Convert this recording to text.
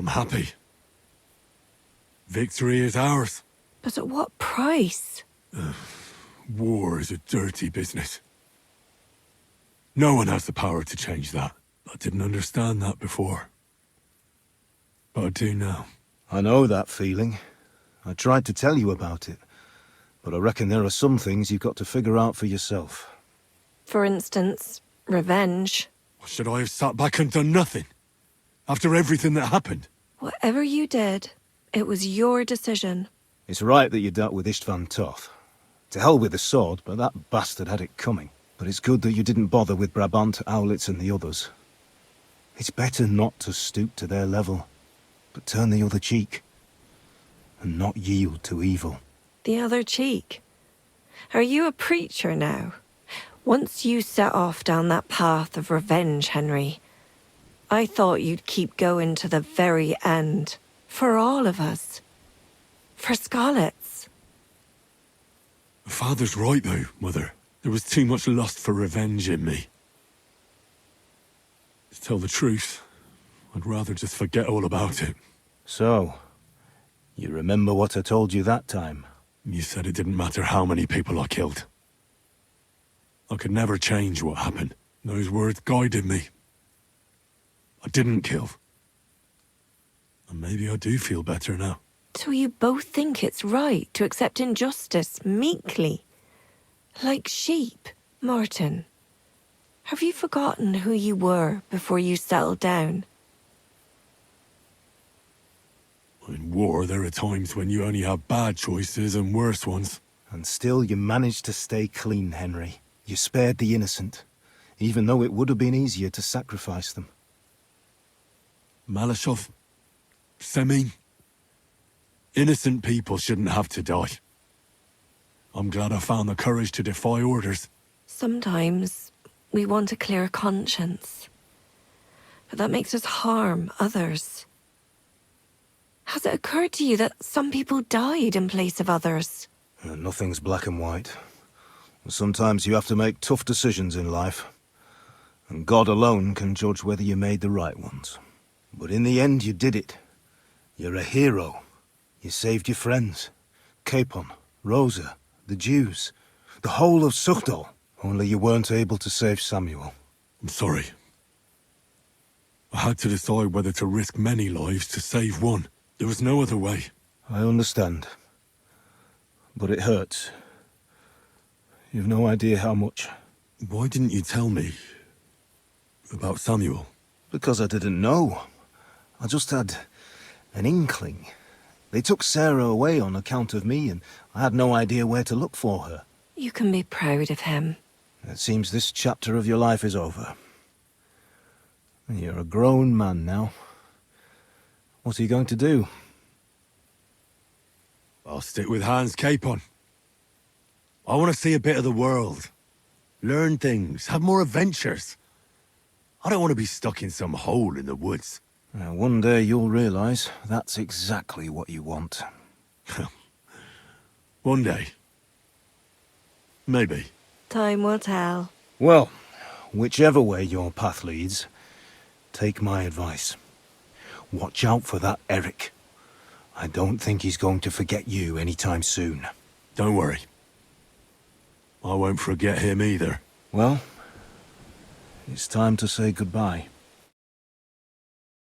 I'm happy. Victory is ours. But at what price? War is a dirty business. No one has the power to change that. I didn't understand that before. But I do now. I know that feeling. I tried to tell you about it. But I reckon there are some things you've got to figure out for yourself. For instance, revenge. Should I have sat back and done nothing? After everything that happened? Whatever you did, it was your decision. It's right that you dealt with Istvan tough. To hell with the sword, but that bastard had it coming. But it's good that you didn't bother with Brabant, Owlitz and the others. It's better not to stoop to their level, but turn the other cheek. And not yield to evil. The other cheek? Are you a preacher now? Once you set off down that path of revenge, Henry, I thought you'd keep going to the very end. For all of us. For Scarlet's. Father's right though, Mother. There was too much lust for revenge in me. To tell the truth, I'd rather just forget all about it. So, you remember what I told you that time? You said it didn't matter how many people I killed. I could never change what happened. Those words guided me. I didn't kill. And maybe I do feel better now. So you both think it's right to accept injustice meekly? Like sheep, Martin. Have you forgotten who you were before you settled down? In war, there are times when you only have bad choices and worse ones. And still you managed to stay clean, Henry. You spared the innocent, even though it would have been easier to sacrifice them. Malashov, Semin. Innocent people shouldn't have to die. I'm glad I found the courage to defy orders. Sometimes we want a clear conscience. But that makes us harm others. Has it occurred to you that some people died in place of others? Nothing's black and white. Sometimes you have to make tough decisions in life. And God alone can judge whether you made the right ones. But in the end, you did it. You're a hero. You saved your friends. Capon, Rosa, the Jews, the whole of Suchdol. Only you weren't able to save Samuel. I'm sorry. I had to decide whether to risk many lives to save one. There was no other way. I understand. But it hurts. You've no idea how much. Why didn't you tell me about Samuel? Because I didn't know. I just had an inkling. They took Sarah away on account of me, and I had no idea where to look for her. You can be proud of him. It seems this chapter of your life is over. You're a grown man now. What are you going to do? I'll stick with Hans Capon. I want to see a bit of the world. Learn things, have more adventures. I don't want to be stuck in some hole in the woods. One day you'll realize that's exactly what you want. One day. Maybe. Time will tell. Well, whichever way your path leads, take my advice. Watch out for that Eric. I don't think he's going to forget you anytime soon. Don't worry. I won't forget him either. Well, it's time to say goodbye.